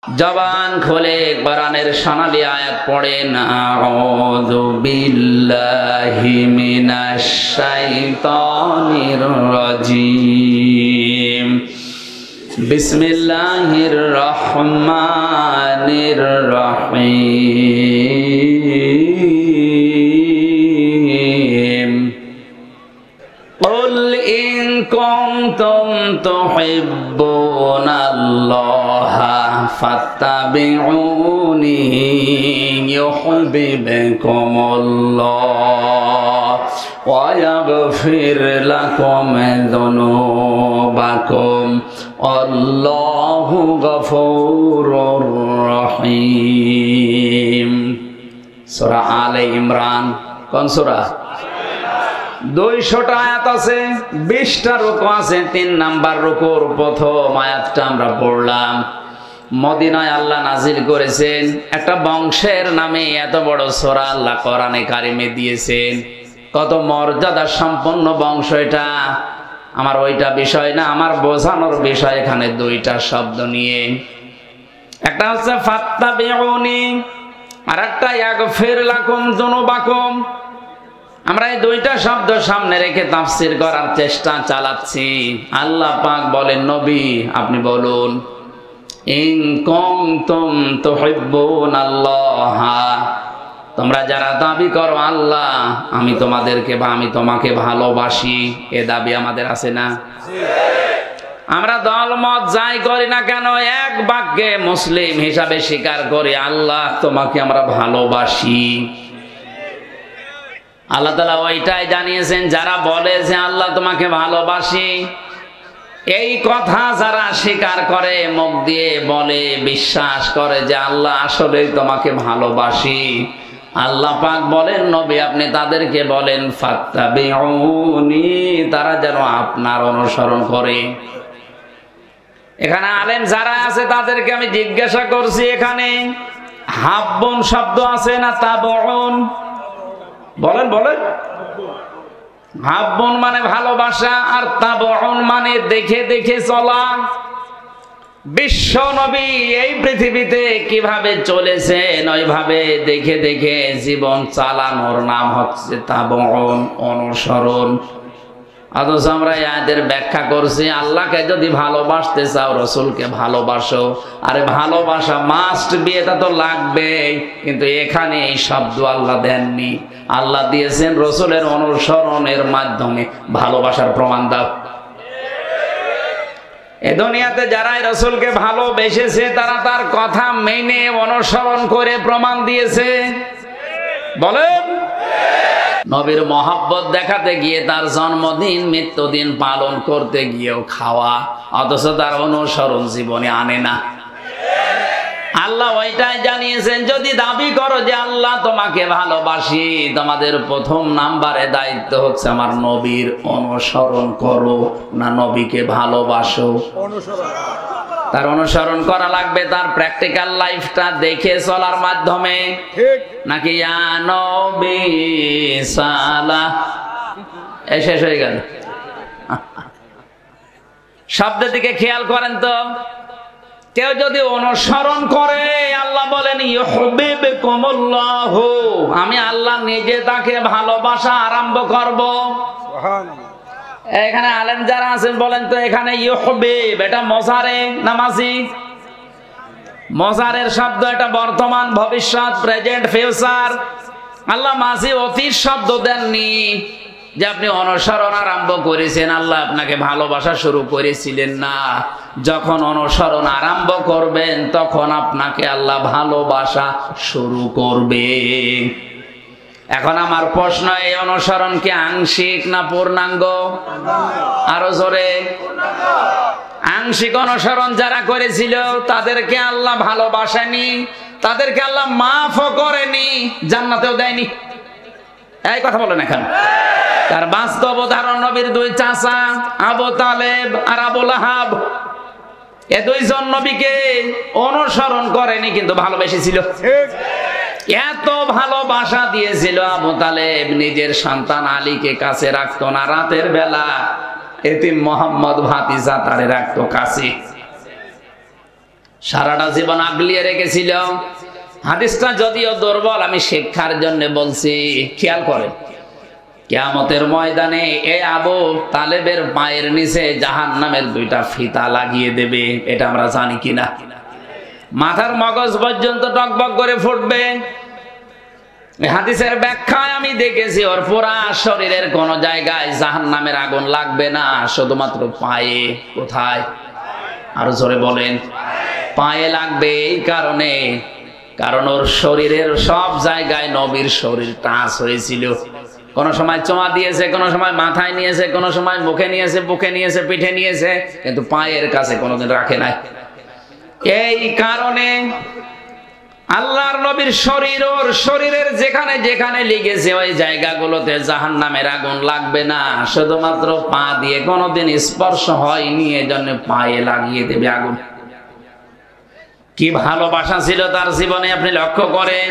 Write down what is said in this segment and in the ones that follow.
জবান খুলে কোরআনের সোনালী আয়াত পড়েন, আউযু বিল্লাহি মিনাশ শাইতানির রাজিম, বিসমিল্লাহির রহমানির রহিম। কুল ইন কুনতুম তুহিব্বুনাল্লাহা ফাত্তাবিউনি ইউহিব্বুকুমুল্লাহ ওয়া ইয়াগফির লাকুম যুনুবাকুম আল্লাহু গফুরুর রহিম। সূরা আলে ইমরান। কোন সূরা? 200টা আয়াত আছে, 20টা রুকু আছে। 3 নাম্বার রুকুর প্রথম আয়াতটা আমরা পড়লাম। মদিনায় আল্লাহ নাজিল করেছেন, একটা বংশের নামে এত বড় সূরা আল্লাহ কোরআনে কারিমে দিয়েছেন। কত মর্যাদা সম্পন্ন বংশ এটা। আমার ওইটা বিষয় না, আমার বোঝানোর বিষয় এখানে 2টা শব্দ নিয়ে। একটা হচ্ছে ফাত্তাবিউনি, আর একটা ইয়াগফির লাকুম যুনুবাকুম। আমরা এই 2টা শব্দ সামনে রেখে তাফসীর করার চেষ্টা চালাচ্ছি। আল্লাহ পাক বলেন, নবী আপনি বলুন, ইন কুনতুম তুহিব্বুনাল্লাহা, তোমরা যারা দাবি করো আল্লাহ আমি তোমাদেরকে বা আমি তোমাকে ভালোবাসি, এ দাবি আমাদের আছে না? আমরা দলমত যাই করি না কেন, এক বাক্যে মুসলিম হিসাবে স্বীকার করি আল্লাহ তোমাকে আমরা ভালোবাসি। আল্লাহ তাআলা ওইটাই জানিয়েছেন, যারা বলে যে আল্লাহ তোমাকে ভালোবাসি, এই কথা যারা স্বীকার করে, মুখ দিয়ে বলে, বিশ্বাস করে যে আল্লাহ আসলেই তোমাকে ভালোবাসি, আল্লাহ পাক বলেন নবী আপনি তাদেরকে বলেন ফাত্তাবিউনি, তারা যেন আপনার অনুসরণ করে। এখানে আলেম যারা আছে তাদেরকে আমি জিজ্ঞাসা করছি, এখানে হাব্বুন শব্দ আছে না তাবউন? বলেন বলেন। হাব্বুন মানে ভালোবাসা, আর তাবউন মানে দেখে দেখে চলা। বিশ্ব নবী এই পৃথিবীতে কিভাবে চলেছেন ওইভাবে দেখে দেখে জীবন চালানোর নাম হচ্ছে তাবউন, অনুসরণ। অথচ আমরা এদের ব্যাখ্যা করছি, আল্লাহকে যদি ভালোবাসতে চাও রসুলকে ভালোবাসো। আরে ভালোবাসা মাস্ট বি, এটা তো লাগবেই, কিন্তু এখানে এই শব্দ আল্লাহ দেননি। আল্লাহ দিয়েছেন রসুলের অনুসরণের মাধ্যমে ভালোবাসার প্রমাণ দাও। এ দুনিয়াতে যারাই রসুলকে ভালোবেসেছে তারা তার কথা মেনে অনুসরণ করে প্রমাণ দিয়েছে। বলেন, নবীর মহব্বত দেখাতে গিয়ে তার জন্মদিন মৃত্যুদিন পালন করতে গিয়েও খাওয়া, অথচ তার অনুসরণ জীবনে আনে না। আল্লাহ ওইটাই জানিয়েছেন, যদি দাবি করো যে আল্লাহ তোমাকে ভালোবাসি, তোমাদের প্রথম নাম্বারে দায়িত্ব হচ্ছে আমার নবীর অনুসরণ করো, না নবীকে ভালোবাসো। তার অনুসরণ করা লাগবে তার প্র্যাকটিক্যাল লাইফটা দেখে চলার মাধ্যমে, নাকি ইয়া নবী সালাহ শেষ হয়ে গেল। শব্দের দিকে খেয়াল করেন তো। কেউ যদি অনুসরণ করে, আল্লাহ বলেন ইউহিব্বুকুমুল্লাহু, আমি আল্লাহ নিজে তাকে ভালোবাসা আরম্ভ করব। এখানে আলেম যারা আছেন বলেন তো, এখানে ইউহিব্ব এটা মজারে না মাজি? মজারের শব্দ, এটা বর্তমান, ভবিষ্যৎ, প্রেজেন্ট, ফিউচার। আল্লাহ মাজি অতীত শব্দ দেননি। যে আপনি অনুসরণ আরম্ভ করেছেন, আল্লাহ আপনাকে ভালোবাসা শুরু করেছিলেন না। যখন অনুসরণ আরম্ভ করবেন তখন আপনাকে আল্লাহ ভালোবাসা শুরু করবে। এখন আমার প্রশ্ন, এই অনুসরণ কি আংশিক না পূর্ণাঙ্গ? আরো জোরে। আংশিক অনুসরণ যারা করেছিল তাদেরকে আল্লাহ ভালোবাসেনি, তাদেরকে আল্লাহ মাফও করেনি, জান্নাতেও দেয়নি। এই কথা বলেন। এখন তার বাস্তব উদাহরণ নবীর 2 চাচা আবু তালেব আর আবু লাহাব। এ 2 জন নবীকে অনুসরণ করেনি, কিন্তু ভালোবেসেছিল। এত ভালোবাসা দিয়েছিল, আবু তালেব নিজের সন্তান আলীকে কাছে রাখতো না, রাতের বেলা এতিম মোহাম্মদ ভাতিজা তারে রাখতো কাছে। সারাটা জীবন আগলিয়ে রেখেছিল। হাদিসটা যদিও দুর্বল, আমি শিক্ষার জন্য বলছি। খেয়াল করেন, কিয়ামতের ময়দানে এই আবু তালেবের পায়ের নিচে জাহান্নামের দুইটা ফিতা লাগিয়ে দেবে। এটা আমরা জানি কিনা? মাথার মগজ পর্যন্ত টকবক করে ফুটবে। হাদিসের ব্যাখ্যায় আমি দেখেছি ওর পুরা শরীরের কোন জায়গায় জাহান্নামের আগুন লাগবে না, শুধুমাত্র পায়ে। কোথায়? আরো জোরে বলেন। পায়ে লাগবে এই কারণে, কারণ ওর শরীরের সব জায়গায় নবীর শরীর টাচ হয়েছিল। কোন সময় চোমা দিয়েছে, কোন সময় মাথায় নিয়েছে, কোন সময় মুখে নিয়েছে, বুকে নিয়েছে, পিঠে নিয়েছে, কিন্তু পায়ের কাছে কোনোদিন রাখে নাই। এই কারণে আল্লাহর নবীর শরীর, ওর শরীরের যেখানে যেখানে লেগেছে ওই জায়গাগুলোতে জাহান্নামের আগুন লাগবে না, শুধুমাত্র পা দিয়ে কোনোদিন স্পর্শ হয়নি, এজন্য পায়ে লাগিয়ে দেবে আগুন। কি ভালোবাসা ছিল তার জীবনে আপনি লক্ষ্য করেন।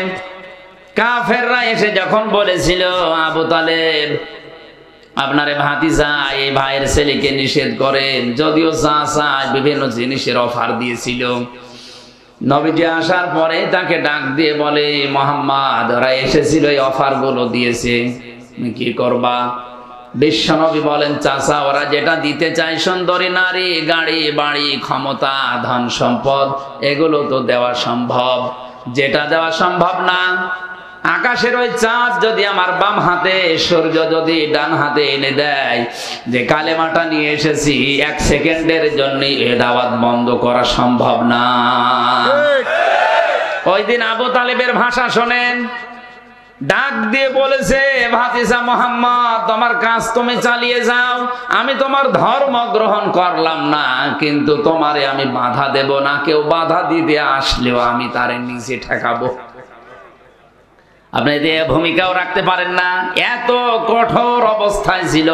কাফেররা এসে যখন বলেছিল আবু তালেব আপনারে ভাতিজা, এই ভাইয়ের ছেলেকে নিষেধ করেন, যদিও চাচা বিভিন্ন জিনিসের অফার দিয়েছিল। নবীজি আসার পরে তাকে ডাক দিয়ে বলে, মুহাম্মদ ওরা এসেছিল এই অফার গুলো দিয়েছে, তুমি কি করবা? বিশ্বনবী বলেন, চাচা ওরা যেটা দিতে চায়, সুন্দরী নারী, গাড়ি বাড়ি, ক্ষমতা, ধন সম্পদ, এগুলো তো দেওয়া সম্ভব। যেটা দেওয়া সম্ভব না, আকাশের ওই চাঁদ যদি আমার বাম হাতে, সূর্য যদি ডান হাতে এনে দেয়, যে কালেমাটা নিয়ে এসেছি, 1 সেকেন্ডের জন্য এ দাওয়াত বন্ধ করা সম্ভব না। ওই দিন আবু তালেবের ভাষা শোনেন, ডাক দিয়ে বলেছে, ভাতিজা মুহাম্মদ তোমার কাজ তুমি চালিয়ে যাও, আমি তোমার ধর্ম গ্রহণ করলাম না, কিন্তু তোমারে আমি বাধা দেব না। কেউ বাধা দিতে আসলেও আমি তারে নিচে ঠেকাবো। আপনি এই ভূমিকাও রাখতে পারেন না। এত কঠোর অবস্থায় ছিল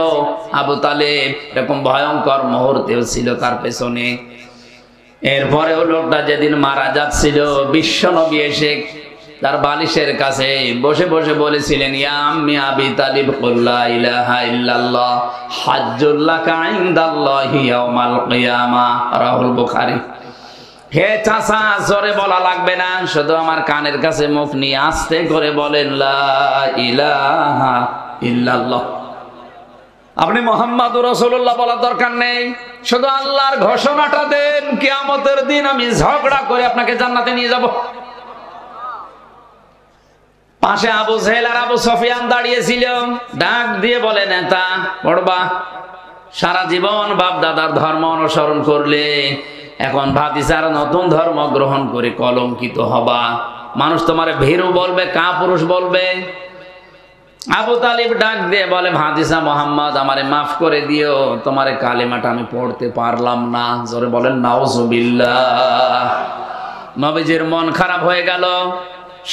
আবু তালেব, এরকম ভয়ঙ্কর মুহূর্তেও ছিল তার পেছনে। এরপরেও লোকটা যেদিন মারা যাচ্ছিল, বিশ্বনবী এসে তার বালিশের কাছে বসে বসে বলেছিলেন, ইয়া আম্মি আবি তালিব কুল লা ইলাহা ইল্লাল্লাহ হাজ্জুল লাকা ইনদাল্লাহি ইয়াউমাল কিয়ামাহ, রাহুল বুখারী। হে চাচা, জোরে বলা লাগবে না, শুধু আমার কানের কাছে মুখ নিয়ে আস্তে করে বলেন লা ইলাহা ইল্লাল্লাহ। আপনি মুহাম্মাদুর রাসূলুল্লাহ বলার দরকার নেই, শুধু আল্লাহর ঘোষণাটা দেন, কিয়ামতের দিন আমি ঝগড়া করে আপনাকে জান্নাতে নিয়ে যাব। পাশে আবু জেহেল আর আবু সুফিয়ান দাঁড়িয়েছিল, ডাক দিয়ে বলে, নেতা পড়বা, সারা জীবন বাপ দাদার ধর্ম অনুসরণ করলে, এখন ভাতিজার নতুন ধর্ম গ্রহণ করে কলঙ্কিত হবা। মানুষ তোমারে ভীরু বলবে, কাপুরুষ বলবে। আবু তালিব ডাক দিয়ে বলে, ভাতিজা মুহাম্মদ আমারে মাফ করে দিও, তোমারে কালেমাটা আমি পড়তে পারলাম না। জোরে বলেন নাউজুবিল্লাহ। নবীজির মন খারাপ হয়ে গেল।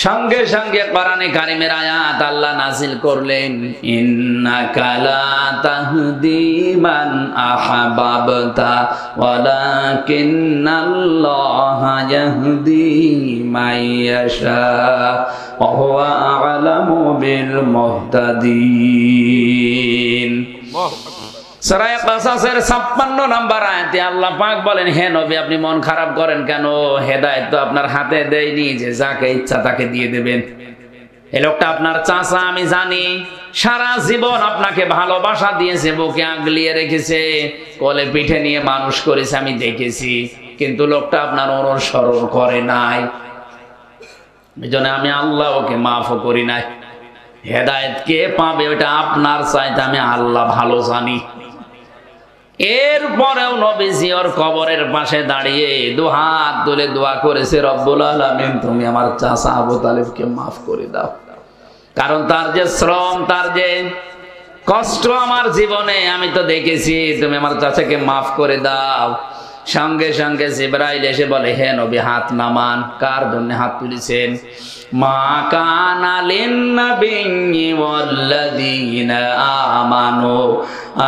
সঙ্গে সঙ্গে কোরআনে কারিমের আয়াত আল্লাহ নাযিল করলেন, ইন্নাকা লা তাহদি মান আহাবাবতা ওয়ালাকিন্নাল্লাহা ইয়াহদি মান ইয়াশা ওয়া হুয়া আ'লামু বিল মুহতাদিন। সূরা কাসাসের 56 নম্বর আয়াতে আল্লাহ পাক বলেন, হে নবী আপনি মন খারাপ করেন কেন? হেদায়েত তো আপনার হাতে দেয়নি যে যাকে ইচ্ছা তাকে দিয়ে দেবেন। এই লোকটা আপনার চাচা, আমি জানি, সারা জীবন আপনাকে ভালোবাসা দিয়েছে, বুকে আগলিয়ে রেখেছে, কোলে পিঠে নিয়ে মানুষ করেছে, আমি দেখেছি, কিন্তু লোকটা আপনার অনুসরণ করে নাই। এজন্য আমি আল্লাহ ওকে মাফও করি নাই। হেদায়েত কে পাবে ওটা আপনার চাইতে আমি আল্লাহ ভালো জানি। এরপরেও নবীজি ওর কবরের পাশে দাঁড়িয়ে দুহাত তুলে দোয়া করেছে, রব্বুল আলামিন তুমি আমার চাচা আবু তালেবকে মাফ করে দাও, কারণ তার যে শ্রম, তার যে কষ্ট আমার জীবনে আমি তো দেখেছি, তুমি আমার চাচাকে মাফ করে দাও। সঙ্গে সঙ্গে জিবরাইল এসে বলে, হে নবী হাত নামান। কার জন্য হাত তুলেছেন? মা কানা লিন-নাবিয়্যি ওয়াল্লাযীনা আমানু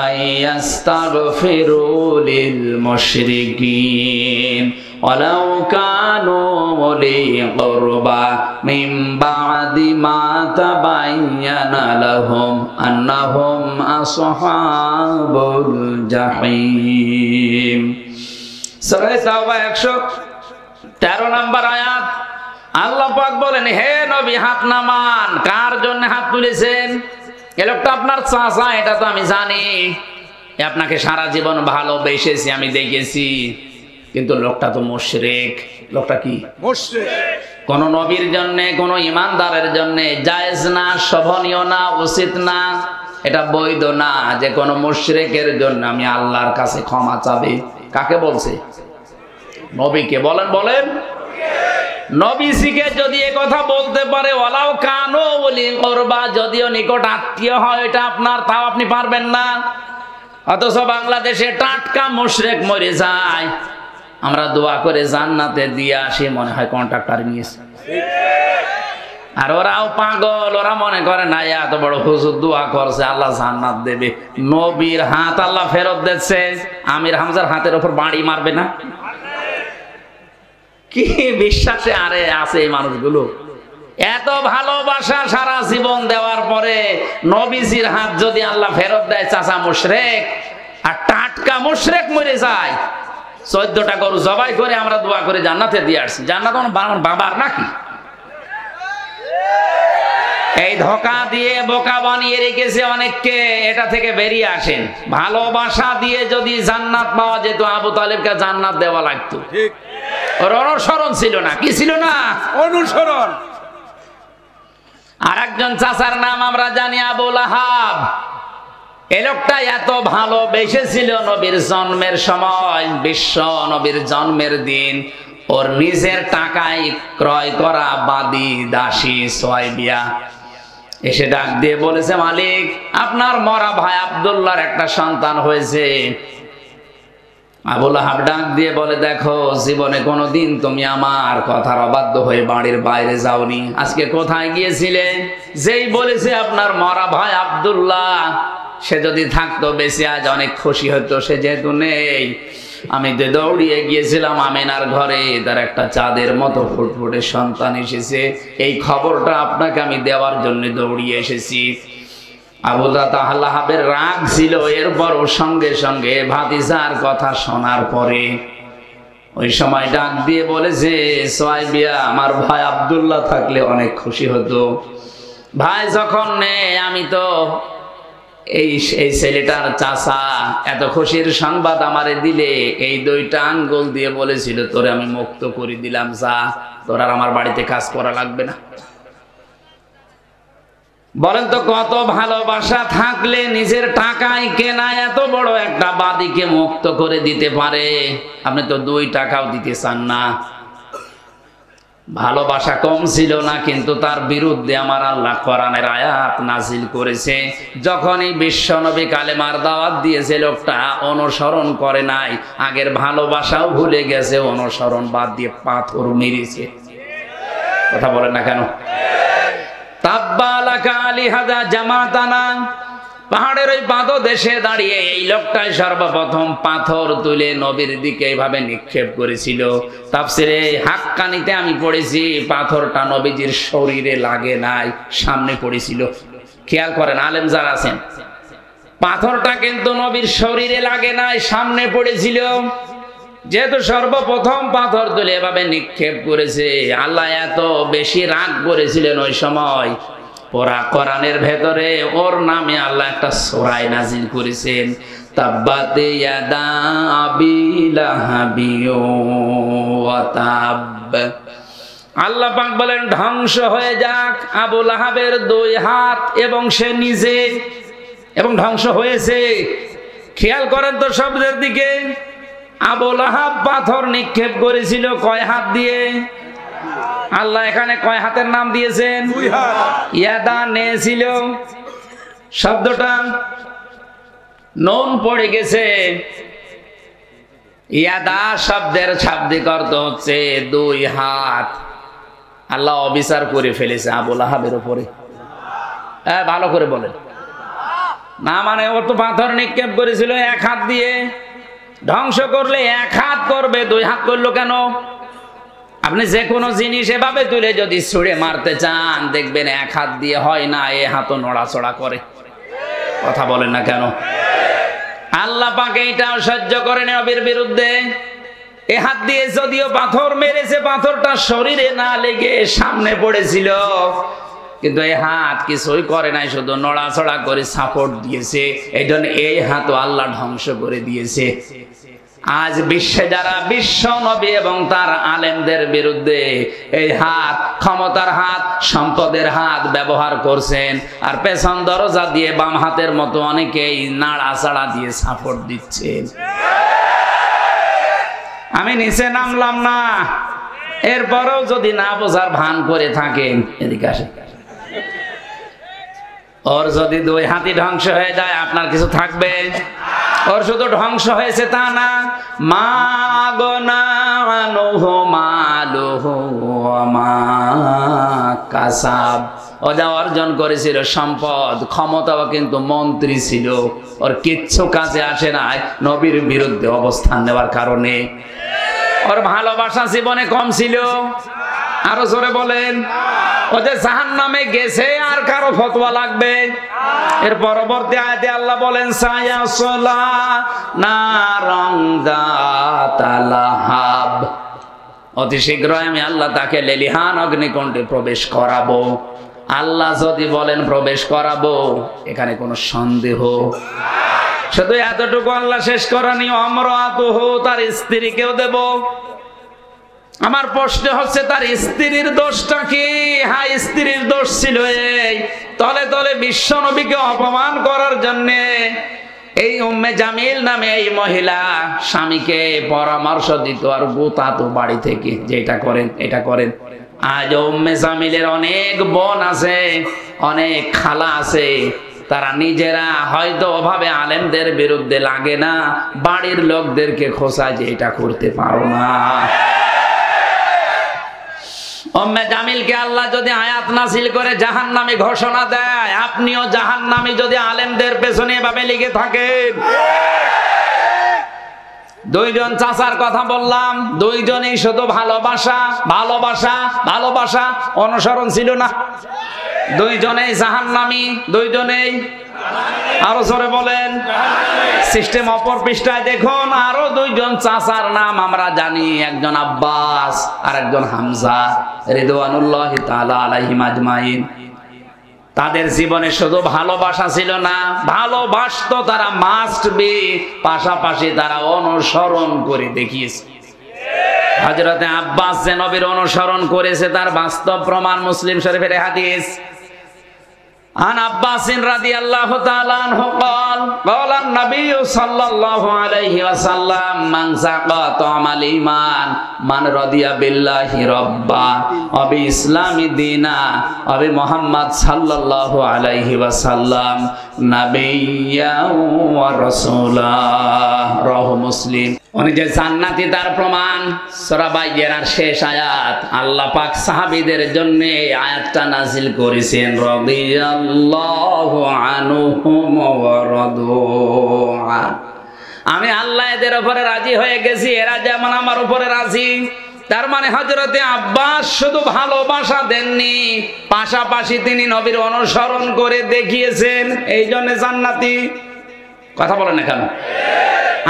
আইয়াস্তাগফিরু লিল মুশরিকিন ওয়ালাউ কানু উলি কুরবা মিন বা'দি মা তাবায়্যানা লাহুম আন্নাহুম আসহাবুল জাহিম। সূরা তাওবা 13 নম্বর আয়াত আল্লাহ পাক বলেন, হে নবী হাত নামান। কার জন্য হাত তুলেছেন? এ লোকটা আপনার চাচা, এটা তো আমি জানি। আপনাকে সারা জীবন ভালোবেসেছি, আমি দেখেছি, কিন্তু লোকটা তো মুশরিক। লোকটা কি? মুশরিক। কোন নবীর জন্য, কোন ইমানদারের জন্য জায়েজ না, শোভনীয় না, উচিত না, এটা বৈধ না যে কোন মুশরিকের জন্য আমি আল্লাহর কাছে ক্ষমা চাবে। কাকে বলছে? নবীকে। বলেন বলেন। নবীজিকে যদি এ কথা বলতে পারে, ওয়ালাউ কানু ওলি কুরবা, যদিও নিকট আত্মীয় হয় এটা আপনার, তাও আপনি পারবেন না। অথচ বাংলাদেশে টাটকা মুশরিক মরে যায়, আমরা দোয়া করে জান্নাতে দিয়ে আসি, মনে হয় কন্ট্রাক্টর নিয়েছে। আর ওরাও পাগল, ওরা মনে করে না এত বড় হুজুর দোয়া করছে আল্লাহ জান্নাত দেবে। নবীর হাত আল্লাহ ফেরত দিচ্ছে, আমির হামজার হাতের উপর বাড়ি মারবে না? কি বিশ্বাসে আরে আছে এই মানুষগুলো। এত ভালোবাসা সারা জীবন দেওয়ার পরে নবীজির হাত যদি আল্লাহ ফেরত দেয়, চাচা মুশরিক। আর টাটকা মুশরিক মরে যায়। 14টা গরু জবাই করে আমরা দোয়া করে জান্নাতে দিয়ে আসছি। জান্নাত বাবার নাকি? এই ধোঁকা দিয়ে বোকা বানিয়ে রেখেছে অনেককে। এটা থেকে বেরিয়ে আসেন। ভালোবাসা দিয়ে যদি জান্নাত পাওয়া যেত, আবু তালেবকে জান্নাত দেওয়া লাগতো। ওর অনুসরণ ছিল না। কি ছিল না? অনুসরণ। আর একজন চাচার নাম আমরা জানি, আবু লাহাব। এই লোকটা এত ভালোবেসেছিল নবীর জন্মের সময়, বিশ্ব নবীর জন্মের দিন ওর নিজের টাকায় ক্রয় করা বাদী দাসী সোয়াইবিয়া এসে ডাক দিয়ে বলেছে, মালিক আপনার মরা ভাই আব্দুল্লাহর একটা সন্তান হয়েছে। আবু লাহাব ডাক দিয়ে বলে, দেখো জীবনে কোনোদিন তুমি আমার কথার অবাধ্য হয়ে বাড়ির বাইরে যাওনি। আজকে কোথায় গিয়েছিলে? যেই বলেছে আপনার মরা ভাই আব্দুল্লাহ, সে যদি থাকতো বেঁচে আজ অনেক খুশি হতো। সে যেহেতু নেই, আমি তো দৌড়িয়ে গিয়েছিলাম আমিনার ঘরে, তার একটা চাঁদের মতো ফুটফুটে সন্তান এসেছে। এই খবরটা আপনাকে আমি দেওয়ার জন্য দৌড়িয়ে এসেছি। আবু লাহাবের রাগ ছিল, এরপর ওর সঙ্গে সঙ্গে ভাতিজার কথা শোনার পরে ওই সময় ডাক দিয়ে বলেছে, সোয়াইবিয়া আমার ভাই আব্দুল্লাহ থাকলে অনেক খুশি হতো। ভাই যখন নেই, আমি তো এই ছেলেটার চাচা, এত খুশির সংবাদ আমারে দিলে, এই 2টা আঙ্গুল দিয়ে বলেছিল তোরে আমি মুক্ত করে দিলাম, যা তোর আর আমার বাড়িতে কাজ করা লাগবে না। বলেন তো কত ভালোবাসা থাকলে নিজের টাকায় কেনা এত বড় একটা বাদীকে মুক্ত করে দিতে পারে? আপনি তো 2 টাকাও দিতে চান না। ভালোবাসা কম ছিল না, কিন্তু তার বিরুদ্ধে আমার আল্লাহ কোরআনের আয়াত নাজিল করেছে। যখনই বিশ্বনবী কালেমার দাওয়াত দিয়েছে, লোকটা অনুসরণ করে নাই, আগের ভালোবাসাও ভুলে গেছে, অনুসরণ বাদ দিয়ে পাথর মেরেছে। কথা বলেন না কেন? তাব্বালাকা লিহাযা জামাতানা, পাহাড়ের ওই পাদদেশে দাঁড়িয়ে এই লোকটাই সর্বপ্রথম পাথর তুলে নবীর দিকে এইভাবে নিক্ষেপ করেছিল। তাফসিরে হাক্কানিতে আমি পড়েছি, পাথরটা নবীজির শরীরে লাগে নাই, সামনে পড়েছিল। খেয়াল করেন আলেম যারা আছেন, পাথরটা কিন্তু নবীর শরীরে লাগে নাই, সামনে পড়েছিল। যেহেতু সর্বপ্রথম পাথর তুলে এভাবে নিক্ষেপ করেছে, আল্লাহ এত বেশি রাগ করেছিলেন ওই সময়, পুরা কোরআনের ভেতরে ওর নামে আল্লাহ একটা সূরা নাজিল করেছেন, তাব্বাত ইয়াদা আবি লাহাবি ওয়া তাব। আল্লাহ পাক বলেন, ধ্বংস হয়ে যাক আবু লাহাবের 2 হাত এবং সে নিজে, এবং ধ্বংস হয়েছে। খেয়াল করেন তো শব্দের দিকে। আবু লাহাব পাথর নিক্ষেপ করেছিল কয় হাত দিয়ে? আল্লাহ এখানে কয় হাতের নাম দিয়েছেন? 2 হাত। ইয়াদা নেছিল, শব্দটা নুন পড়ে গেছে। ইয়াদা শব্দের শাব্দিক অর্থ হচ্ছে 2 হাত। আল্লাহ অবিচার করে ফেলেছে আবু লাহাবের উপরে। ভালো করে বলেন না, মানে ও তো পাথর নিক্ষেপ করেছিল 1 হাত দিয়ে, ধ্বংস করলে 1 হাত করবে, 2 হাত করলো কেন? আপনি যে কোনো জিনিস এভাবে তুলে যদি ছুঁড়ে মারতে চান, দেখবেন 1 হাত দিয়ে হয় না, এ হাতও নড়াচড়া করে। কথা বলেন না কেন? আল্লাহ পাক এইটাও সহ্য করেন নবীর বিরুদ্ধে। এ হাত দিয়ে যদিও পাথর মেরেছে, পাথরটা শরীরে না লেগে সামনে পড়েছিল, কিন্তু এই হাত কিছুই করে নাই, শুধু নড়াচড়া করে সাপোর্ট দিয়েছে। এই জন্য এই হাতও আল্লাহ ধ্বংস করে দিয়েছে। আজ বিশ্বে যারা বিশ্ব নবী এবং তার আলেমদের বিরুদ্ধে এই হাত, ক্ষমতার হাত, সম্পদের হাত ব্যবহার করছেন, আর পেছন দরজা দিয়ে বাম হাতের মতো অনেকেই নাড়াচাড়া দিয়ে সাপোর্ট দিচ্ছেন। আমি নিচে নামলাম না, এরপরেও যদি না বোঝার ভান করে থাকেন, এদিকে আসে, ওর যদি দুই হাতি ধ্বংস হয়ে যায় আপনার কিছু থাকবে? ওর শুধু ধ্বংস হয়েছে তা না, ও যা অর্জন করেছিল সম্পদ, ক্ষমতাও, কিন্তু মন্ত্রী ছিল, ওর কিচ্ছু কাজে আসে নাই নবীর বিরুদ্ধে অবস্থান নেওয়ার কারণে। ওর ভালোবাসা জীবনে কম ছিল? আরো জোরে বলেন। ও যে জাহান্নামে গেছে আর কারো ফতোয়া লাগবে? এর পরবর্তী আয়াতে আল্লাহ বলেন সায়াসলা নারং যাতা লাহাব, অতি শীঘ্রই আমি আল্লাহ তাকে লেলিহান অগ্নিকুণ্ডে প্রবেশ করাবো। আল্লাহ যদি বলেন প্রবেশ করাবো, এখানে কোনো সন্দেহ? শুধু এতটুকু আল্লাহ শেষ করেনি, অমরাতুহু, তার স্ত্রীকেও দেব। আমার প্রশ্ন হচ্ছে তার স্ত্রীর দোষটা কি? হ্যাঁ, স্ত্রীর দোষ ছিল এই, তলে তলে বিশ্ব নবীকে অপমান করার জন্যে এই উম্মে জামিল নামে এই মহিলা স্বামীকে পরামর্শ দিত আর গোতাতো বাড়ি থেকে, যে এটা করেন, এটা করেন। আজ উম্মে জামিলের অনেক বোন আছে, অনেক খালা আছে, তারা নিজেরা হয়তো ওভাবে আলেমদের বিরুদ্ধে লাগে না, বাড়ির লোকদেরকে খোঁচায় যে এটা করতে পারো না। উম্মে জামিলকে আল্লাহ যদি আয়াত নাযিল করে জাহান্নামী ঘোষণা দেয়, আপনিও জাহান্নামী যদি আলেমদের পেছনে এভাবে লেগে থাকেন। দুইজন চাচার কথা বললাম, দুইজনেই শুধু ভালোবাসা ভালোবাসা ভালোবাসা, অনুসরণ ছিল না। দুইজনেই জাহান্নামী, দুইজনেই। আরো জোরে বলেন। সিস্টেম অপর পৃষ্ঠায় দেখুন, আরো দুইজন চাচার নাম আমরা জানি, একজন আব্বাস আর একজন হামজা রিদওয়ানুল্লাহি তাআলা আলাইহিম আজমাইন। তাদের জীবনে শুধু ভালোবাসা ছিল না, ভালোবাসতো তারা মাস্ট বি, পাশাপাশি তারা অনুসরণ করে দেখিয়েছে। হযরতে আব্বাস যে নবীর অনুসরণ করেছে তার বাস্তব প্রমাণ মুসলিম শরীফের হাদিস। عن عباس رضي الله تعالى عنه قال قال النبي صلى الله عليه وسلم من سقى طعم الإيمان من رضي بالله ربا وبإسلام دينا وبمحمد صلى الله عليه وسلم نبيا ورسولا رواه مسلم। উনি যে জান্নাতি তার প্রমাণ সূরা বাইয়েনার শেষ আয়াত, আল্লাহ পাক সাহাবীদের জন্য এই আয়াতটা নাযিল করেছেন, রাদিয়াল্লাহু আনহুম ওয়া রাদু আন। আমি আল্লাহ এদের উপরে রাজি হয়ে গেছি, এরা যেমন আমার উপরে রাজি। তার মানে হযরতে আব্বাস শুধু ভালোবাসা দেননি, পাশাপাশি তিনি নবীর অনুসরণ করে দেখিয়েছেন, এই জন্য জান্নাতি। কথা বলেন না কেন?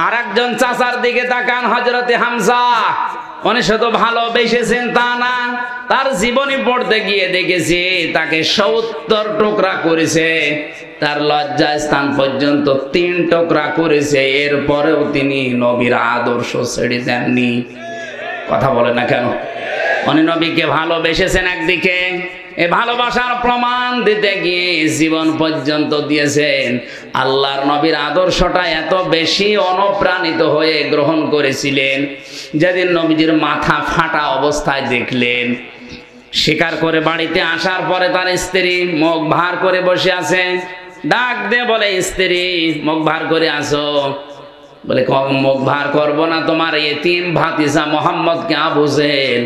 আর একজন চাচার দিকে তাকান, হযরতে হামজা। উনি শুধু ভালোবেসেছেন তা না, তার জীবনী পড়তে গিয়ে দেখেছি তাকে 70 টুকরা করেছে, তার লজ্জা স্থান পর্যন্ত 3 টুকরা করেছে, এরপরেও তিনি নবীর আদর্শ ছেড়ে দেননি। কথা বলে না কেন? উনি নবীকে ভালোবেসেছেন একদিকে, এই ভালোবাসার প্রমাণ দিতে গিয়ে জীবন পর্যন্ত দিয়েছেন। আল্লাহর নবীর আদর্শটা এত বেশি অনুপ্রাণিত হয়ে গ্রহণ করেছিলেন, যেদিন নবীজির মাথা ফাটা অবস্থায় দেখলেন, স্বীকার করে বাড়িতে আসার পরে তার স্ত্রী মুখ ভার করে বসে আছে, ডাক দিয়ে বলে, স্ত্রী মুখ ভার করে আসো। বলে, মুখ ভার করবো না, তোমার এতিম ভাতিজা মোহাম্মদকে আবু জেহেল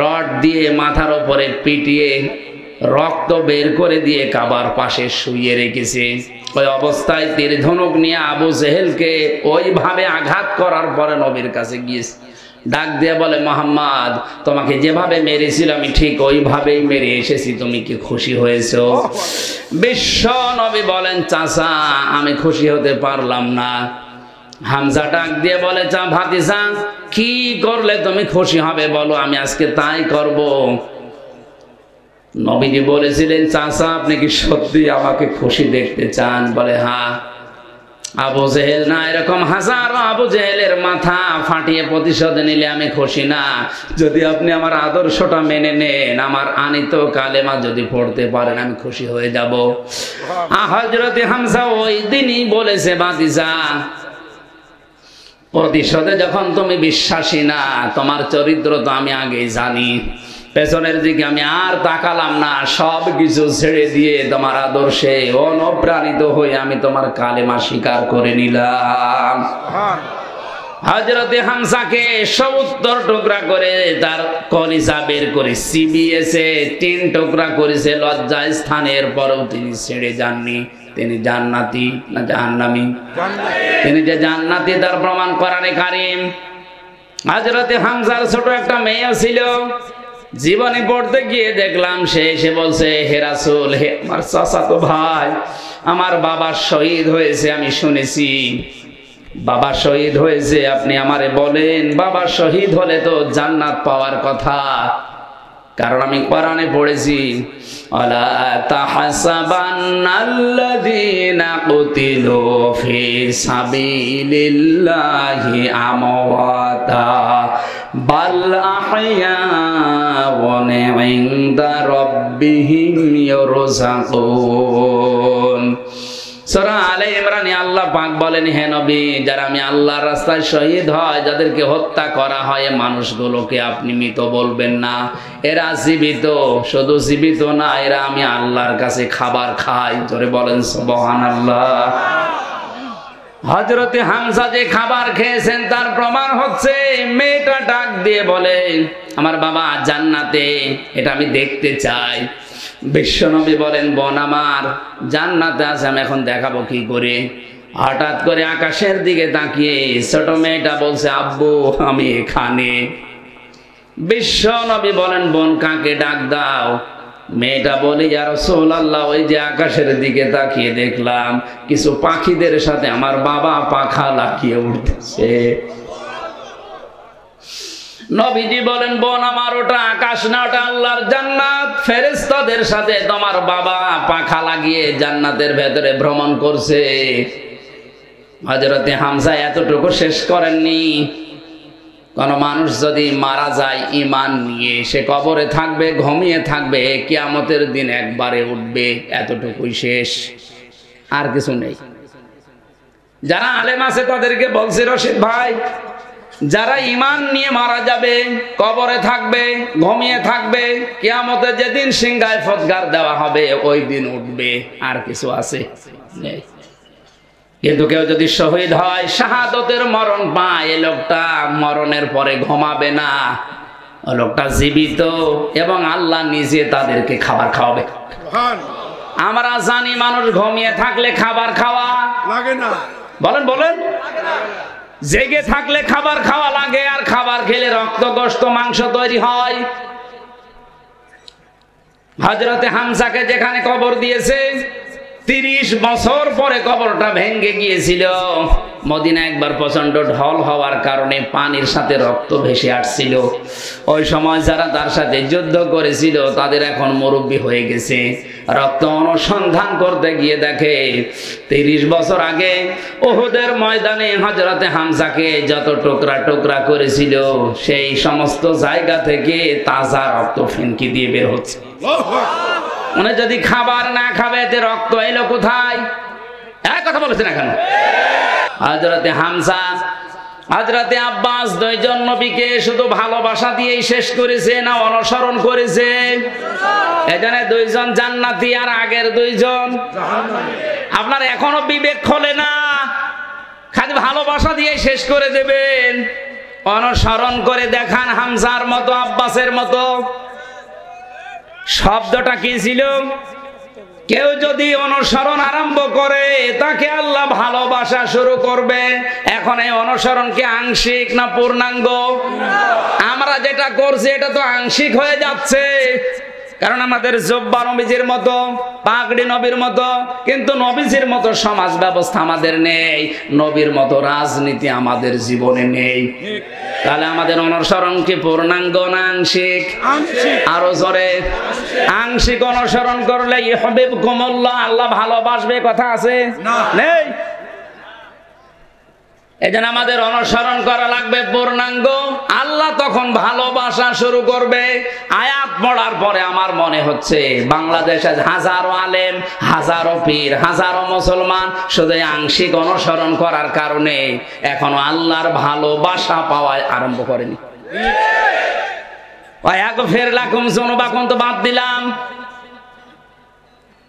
রড দিয়ে মাথার উপরে পিটিয়ে রক্ত বের করে দিয়ে কাবার পাশে শুইয়ে রেখেছে। ওই অবস্থায় তীর ধনুক নিয়ে আবু জেহেলকে ওইভাবে আঘাত করার পরে নবীর কাছে গিয়েছে, ডাক দিয়ে বলে, মোহাম্মদ তোমাকে যেভাবে মেরেছিল আমি ঠিক ওইভাবেই মেরে এসেছি, তুমি কি খুশি হয়েছো? বিশ্ব নবী বলেন, চাচা আমি খুশি হতে পারলাম না, হামজা ডাক দিয়ে বলে, চা ভাতিজা কি করলে তুমি খুশি হবে বলো, আমি আজকে তাই করব। নবীজি বলেছিলেন, চাচা আপনি কি সত্যি আমাকে খুশি দেখতে চান? বলে হ্যাঁ। আবু জেহেল না, এরকম হাজারো আবু জেহেলের মাথা ফাটিয়ে প্রতিশোধ নিলে আমি খুশি না। যদি আপনি আমার আদর্শটা মেনে নেন, আমার আনিত কালেমা যদি পড়তে পারেন, আমি খুশি হয়ে যাব। হযরতে হামজা ওই দিনই বলেছে, ভাতিজা প্রতিশোধে যখন তুমি বিশ্বাসী না, তোমার চরিত্র তো আমি আগেই জানি, পেছনের দিকে আমি আর তাকালাম না, সব কিছু ছেড়ে দিয়ে তোমার আদর্শে অনুপ্রাণিত হয়ে আমি তোমার কালেমা স্বীকার করে নিলাম। হযরতে হামজাকে ৭০ টুকরা করে তার কলিজা বের করে চিবিয়েছে, ৩ টুকরা করেছে লজ্জা স্থানের পরেও তিনি ছেড়ে যাননি। তিনি জান্নাতি না জাহান্নামী? তিনি যে জান্নাতি তার প্রমাণ কোরআনে কারীম। হযরতে হামজার ছোট একটা মেয়ে ছিল, জীবনে পড়তে গিয়ে দেখলাম সে এসে বলছে, হে রাসূল, হে আমার চাচাতো ভাই, আমার বাবা শহীদ হয়েছে, আমি শুনেছি বাবা শহীদ হয়েছে, আপনি আমারে বলেন বাবা শহীদ হলে তো জান্নাত পাওয়ার কথা, কারণ আমি কোরআনে পড়েছি, আলা তাহসাবান্নাল্লাযীনা কুতিলু ফি সাবিলিল্লাহি আমওয়াতা বাল আহইয়াউন ইনদা রাব্বিহিম ইউরযাকুন। সূরা আলে ইমরানে আল্লাহ পাক বলেন, হে নবী, যারা আমি আল্লাহর রাস্তায় শহীদ হয়, যাদেরকে হত্যা করা হয়, মানুষগুলোকে আপনি মৃত বলবেন না, এরা জীবিত। শুধু জীবিত না, এরা আমি আল্লাহর কাছে খাবার খাই। জোরে বলেন সুবহানাল্লাহ। হযরতে হামজা যে খাবার খেয়েছেন তার প্রমাণ হচ্ছে, মেয়েটা ডাক দিয়ে বলে, আমার বাবা জান্নাতে, এটা আমি দেখতে চাই। বিশ্বনবী বলেন, বোন আমার জান্নাতে আছে, আমি এখন দেখাবো কি করে। হঠাৎ করে আকাশের দিকে তাকিয়ে ছোট মেয়েটা বলছে, আব্বু আমি এখানে। বিশ্বনবী বলেন, বোন কাকে ডাক দাও? মেয়েটা বলে, ইয়া রাসূলুল্লাহ, ওই যে আকাশের দিকে তাকিয়ে দেখলাম কিছু পাখিদের সাথে আমার বাবা পাখা লাগিয়ে উঠতেছে। নবীজি বলেন, বোন আমার ওটা আকাশ না, ওটা আল্লাহর জান্নাত। ফেরেশতাদের সাথে তোমার বাবা পাখা লাগিয়ে জান্নাতের ভেতরে ভ্রমণ করছে। হযরতে হামজা এতটুকু শেষ করেননি। কোন মানুষ যদি মারা যায় ঈমান নিয়ে, সে কবরে থাকবে, ঘুমিয়ে থাকবে, কিয়ামতের দিন একবারে উঠবে, এতটুকুই শেষ, আর কিছু নেই। যারা আলেম আছে তাদেরকে বলছি, রশিদ ভাই, যারা ঈমান নিয়ে মারা যাবে, কবরে থাকবে, ঘুমিয়ে থাকবে, কিয়ামতে যেদিন সিংহায় ফৎকার দেওয়া হবে ওই দিন উঠবে, আর কিছু আছে নেই। কিন্তু কেউ যদি শহীদ হয়, শাহাদতের মরণ পায়, এই লোকটা মরণের পরে ঘুমাবে না, ওই লোকটা জীবিত, এবং আল্লাহ নিজে তাদেরকে খাবার খাওয়াবে। আমরা জানি মানুষ ঘুমিয়ে থাকলে খাবার খাওয়া লাগে না, বলেন বলেন, জেগে থাকলে খাবার খাওয়া লাগে, আর খাবার খেলে রক্ত, গোশত, মাংস তৈরি হয়। হযরতে হামজাকে যেখানে কবর দিয়েছে, ৩০ বছর পরে কবরটা ভেঙে গিয়েছিল। মদিনা একবার প্রচন্ড ঢল হওয়ার কারণে পানির সাথে রক্ত ভেসে আসছিল। ওই সময় যারা তার সাথে যুদ্ধ করেছিল তাদের এখন মুরব্বী হয়ে গেছে। রক্ত অনুসন্ধান করতে গিয়ে দেখে ৩০ বছর আগে উহুদের ময়দানে হযরতে হামজাকে যত টুকরা টুকরা করেছিল, সেই সমস্ত জায়গা থেকে তাজা রক্ত ফিনকি দিয়ে বের হচ্ছে। উনি যদি খাবার না খাবে, এতে রক্ত এলো কোথায়? এক কথা বলেছেন এখন। হযরতে হামজা, হযরতে আব্বাস, দুইজন নবীকে শুধু ভালোবাসা দিয়েই শেষ করেছে না অনুসরণ করেছে? এখানে দুইজন জান্নাতি আর আগের দুইজন জাহান্নামী। আপনার এখনো বিবেক খোলে না, খালি ভালোবাসা দিয়ে শেষ করে দেবেন? অনুসরণ করে দেখান হামজার মতো, আব্বাসের মতো। শব্দটা কি ছিল? কেউ যদি অনুসরণ আরম্ভ করে, তাকে আল্লাহ ভালোবাসা শুরু করবে। এখন এই অনুসরণ কি আংশিক না পূর্ণাঙ্গ? আমরা যেটা করছি এটা তো আংশিক হয়ে যাচ্ছে। কারণ আমাদের জব্বা নবীজির মতো, পাগড়ি নবীর মতো, কিন্তু নবীজির মতো সমাজ ব্যবস্থা আমাদের নেই, নবীর মতো রাজনীতি আমাদের জীবনে নেই। তাহলে আমাদের অনুসরণ কি পূর্ণাঙ্গ না আংশিক? আরো জোরে। আংশিক অনুসরণ করলে ইউহিব্বুকুমুল্লাহ, আল্লাহ ভালোবাসবে, কথা আছে? নেই। এজন্য আমাদের অনুসরণ করা লাগবে পূর্ণাঙ্গ। আল্লাহ তখন ভালোবাসা শুরু করবে। আয়াত পড়ার পরে আমার মনে হচ্ছে বাংলাদেশে হাজারো আলেম, হাজারো পীর, হাজারো মুসলমান শুধু আংশিক অনুসরণ করার কারণে এখনো আল্লাহর ভালোবাসা পাওয়ায় আরম্ভ করেনি। ওয়াগফির লাকুম যুনুবাকুম তো বাদ দিলাম,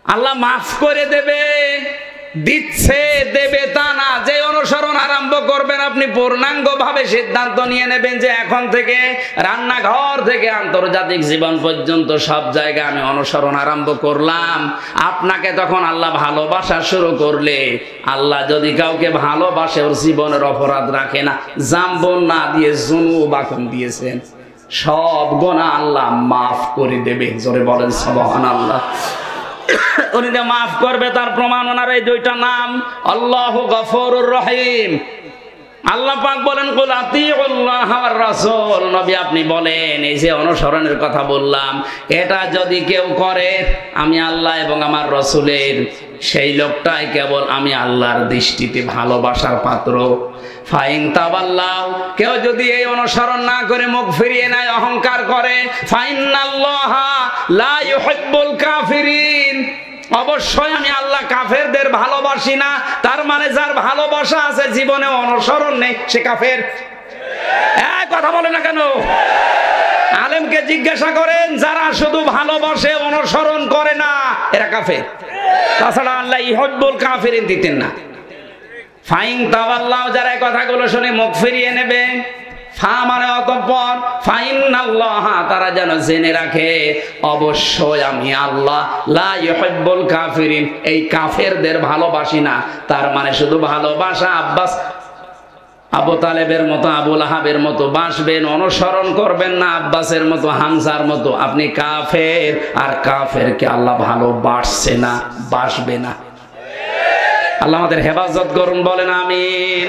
আল্লাহ মাফ করে দেবে, দিচ্ছে, দেবে তা না। যে অনুসরণ আরম্ভ করবেন আপনি পূর্ণাঙ্গ ভাবে সিদ্ধান্ত নিয়ে নেবেন যে এখন থেকে রান্নাঘর থেকে আন্তর্জাতিক জীবন পর্যন্ত সব জায়গায় আমি অনুসরণ আরম্ভ করলাম। আপনাকে তখন আল্লাহ ভালোবাসা শুরু করলে, আল্লাহ যদি কাউকে ভালোবাসে ওর জীবনের অপরাধ রাখে না, জাম্বন না দিয়ে যুনুবাকুম দিয়েছেন, সব গুনাহ আল্লাহ মাফ করে দেবে। জোরে বলেন সুবহানাল্লাহ। উনি যে মাফ করবে তার প্রমাণ ওনার এই দুইটা নাম, আল্লাহু গফুরুর রহিম। আল্লাহ পাক বলেন কুল আতিউল্লাহ ওয়ার রাসূল, নবী আপনি বলেন এই যে অনুসরণের কথা বললাম, এটা যদি কেউ করে আমি আল্লাহ এবং আমার রাসূলের, সেই লোকটাই কেবল আমি আল্লাহর দৃষ্টিতে ভালোবাসার পাত্র। ফাইন তাওয়াল্লাহ, কেউ যদি এই অনুসরণ না করে মুখ ফিরিয়ে নেয়, অহংকার করে, ফাইন্নাল্লাহা লা ইউহিব্বুল কাফিরিন, অবশ্যই আমি আল্লাহ কাফেরদের ভালোবাসি না। তার মানে যার ভালোবাসা আছে জীবনে অনুসরণ নেই সে কাফের। এই কথা বলে না কেন? আলেমকে জিজ্ঞাসা করেন, যারা শুধু ভালোবাসে অনুসরণ করে না এরা কাফের। তাছাড়া আল্লাহ ইউহিব্বুল কাফিরিন দিতেন না। ফাইন তাওয়াল্লাহ, যারা এই কথাগুলো শুনে মুখ ফিরিয়ে নেবে, ফা মানে অতঃপর, ফাইন্নাল্লাহ, তারা যেন জেনে রাখে অবশ্যই আমি আল্লাহ লা ইউহিব্বুল কাফিরিন, এই কাফেরদের ভালোবাসি না। তার মানে শুধু ভালোবাসা আবু তালেবের মতো, আবু লাহাবের মতো বাসবেন, অনুসরণ করবেন না আব্বাসের মতো, হামজার মতো, আপনি কাফের। আর কাফেরকে আল্লাহ ভালোবাসছে না, বাসবে না। আল্লাহ আমাদের হেফাজত করুন, বলেন আমিন।